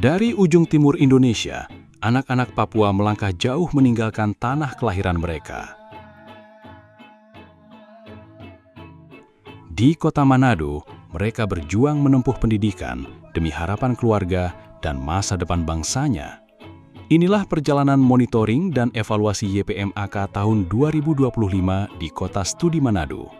Dari ujung timur Indonesia, anak-anak Papua melangkah jauh meninggalkan tanah kelahiran mereka. Di kota Manado, mereka berjuang menempuh pendidikan demi harapan keluarga dan masa depan bangsanya. Inilah perjalanan monitoring dan evaluasi YPMAK tahun 2025 di Kota Studi Manado.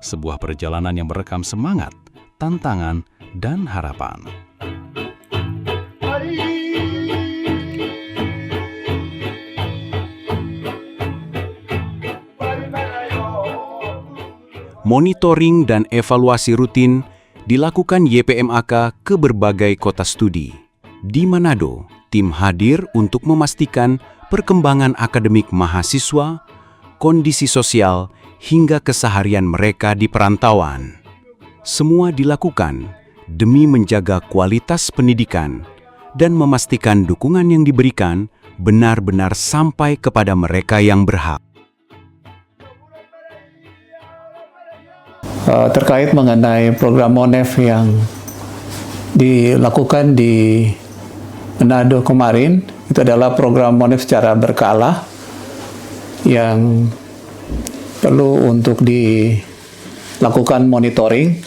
Sebuah perjalanan yang merekam semangat, tantangan, dan harapan. Monitoring dan evaluasi rutin dilakukan YPMAK ke berbagai kota studi. Di Manado, tim hadir untuk memastikan perkembangan akademik mahasiswa, kondisi sosial, hingga keseharian mereka di perantauan. Semua dilakukan demi menjaga kualitas pendidikan dan memastikan dukungan yang diberikan benar-benar sampai kepada mereka yang berhak. Terkait mengenai program MONEF yang dilakukan di Manado kemarin, itu adalah program MONEF secara berkala yang perlu untuk dilakukan monitoring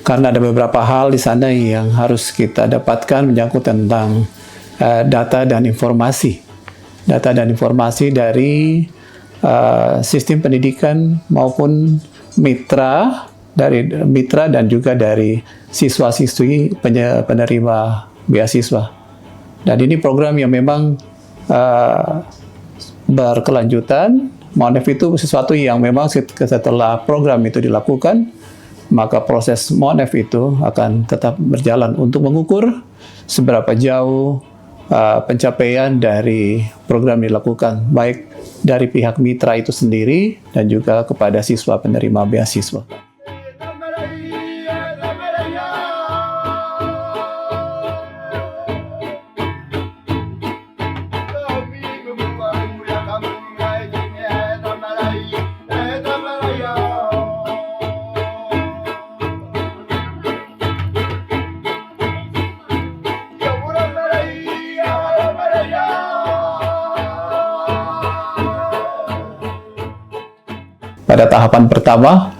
karena ada beberapa hal di sana yang harus kita dapatkan menyangkut tentang data dan informasi dari sistem pendidikan maupun mitra dan juga dari siswa-siswi penerima beasiswa. Dan ini program yang memang berkelanjutan. MONEF itu sesuatu yang memang setelah program itu dilakukan, maka proses MONEF itu akan tetap berjalan untuk mengukur seberapa jauh pencapaian dari program dilakukan, baik dari pihak mitra itu sendiri dan juga kepada siswa penerima beasiswa. Pada tahapan pertama,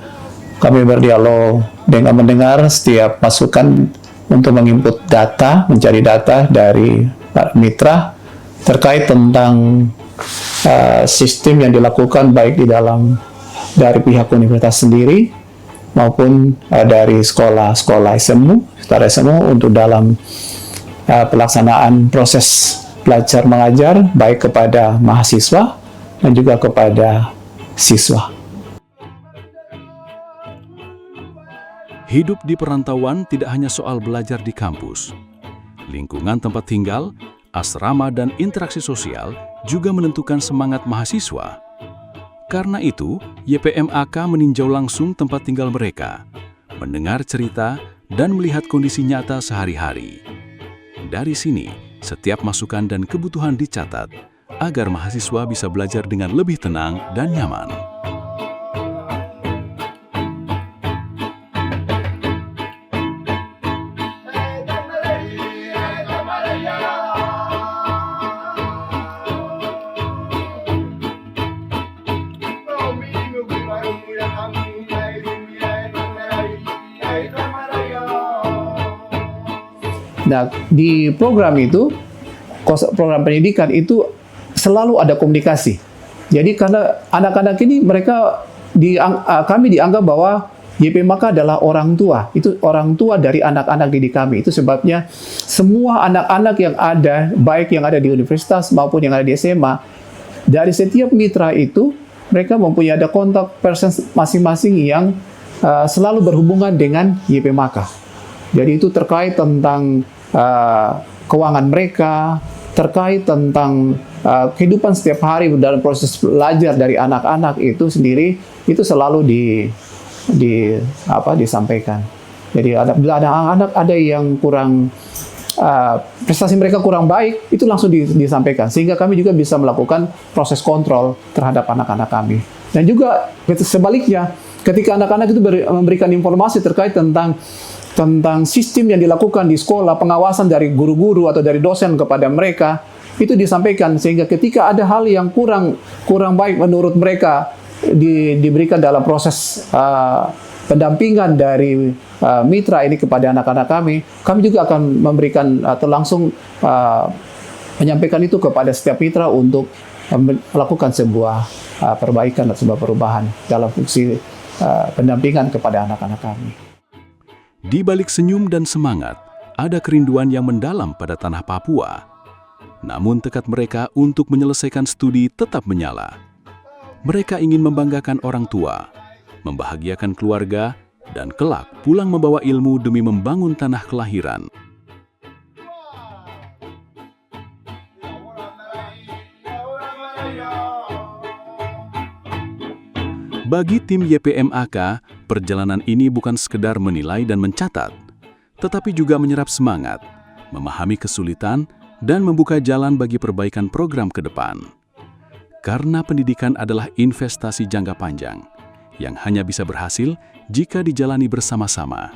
kami berdialog dengan mendengar setiap masukan untuk menginput data, mencari data dari para mitra terkait tentang sistem yang dilakukan baik dari pihak universitas sendiri maupun dari sekolah-sekolah SMU untuk dalam pelaksanaan proses belajar mengajar baik kepada mahasiswa dan juga kepada siswa. Hidup di perantauan tidak hanya soal belajar di kampus. Lingkungan tempat tinggal, asrama, dan interaksi sosial juga menentukan semangat mahasiswa. Karena itu, YPMAK meninjau langsung tempat tinggal mereka, mendengar cerita, dan melihat kondisi nyata sehari-hari. Dari sini, setiap masukan dan kebutuhan dicatat agar mahasiswa bisa belajar dengan lebih tenang dan nyaman. Nah, di program program pendidikan itu selalu ada komunikasi. Jadi karena anak-anak ini kami dianggap bahwa YPMAK adalah orang tua. Itu orang tua dari anak-anak didik kami. Itu sebabnya semua anak-anak yang ada, baik yang ada di universitas maupun yang ada di SMA, dari setiap mitra itu mereka mempunyai ada kontak person masing-masing yang selalu berhubungan dengan YPMAK. Jadi itu terkait tentang keuangan mereka, terkait tentang kehidupan setiap hari dalam proses belajar dari anak-anak itu sendiri, itu selalu disampaikan. Jadi bila ada anak yang kurang prestasi mereka kurang baik, itu langsung disampaikan sehingga kami juga bisa melakukan proses kontrol terhadap anak-anak kami. Dan juga sebaliknya, ketika anak-anak itu memberikan informasi terkait tentang tentang sistem yang dilakukan di sekolah, pengawasan dari guru-guru atau dari dosen kepada mereka, itu disampaikan sehingga ketika ada hal yang kurang baik menurut mereka diberikan dalam proses pendampingan dari mitra ini kepada anak-anak kami juga akan memberikan atau langsung menyampaikan itu kepada setiap mitra untuk melakukan sebuah perbaikan atau sebuah perubahan dalam fungsi pendampingan kepada anak-anak kami. Di balik senyum dan semangat, ada kerinduan yang mendalam pada tanah Papua. Namun tekad mereka untuk menyelesaikan studi tetap menyala. Mereka ingin membanggakan orang tua, membahagiakan keluarga, dan kelak pulang membawa ilmu demi membangun tanah kelahiran. Bagi tim YPMAK, perjalanan ini bukan sekedar menilai dan mencatat, tetapi juga menyerap semangat, memahami kesulitan, dan membuka jalan bagi perbaikan program ke depan. Karena pendidikan adalah investasi jangka panjang, yang hanya bisa berhasil jika dijalani bersama-sama.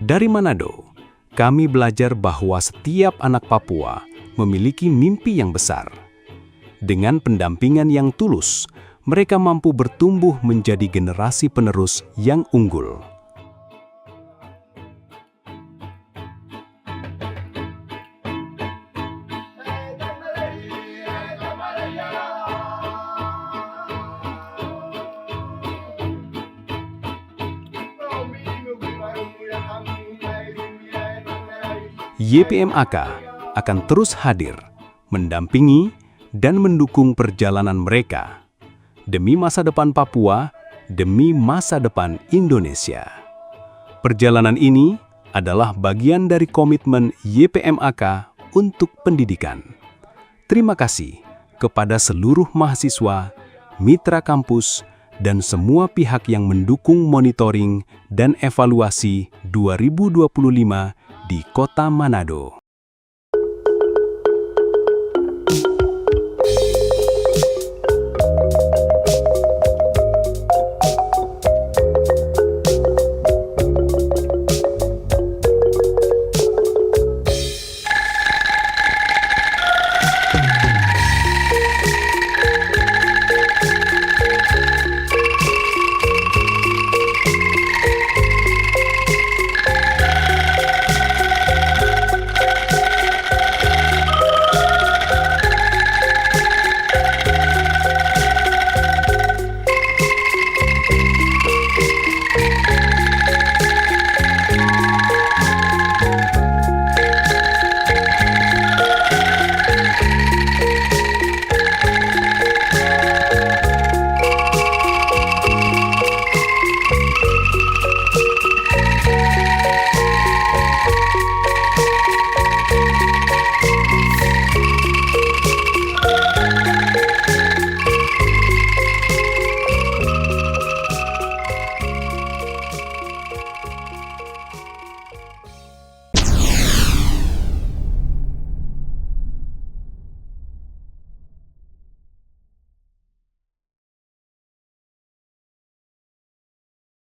Dari Manado, kami belajar bahwa setiap anak Papua memiliki mimpi yang besar. Dengan pendampingan yang tulus, mereka mampu bertumbuh menjadi generasi penerus yang unggul. YPMAK akan terus hadir, mendampingi, dan mendukung perjalanan mereka demi masa depan Papua, demi masa depan Indonesia. Perjalanan ini adalah bagian dari komitmen YPMAK untuk pendidikan. Terima kasih kepada seluruh mahasiswa, mitra kampus, dan semua pihak yang mendukung monitoring dan evaluasi 2025 di Kota Manado.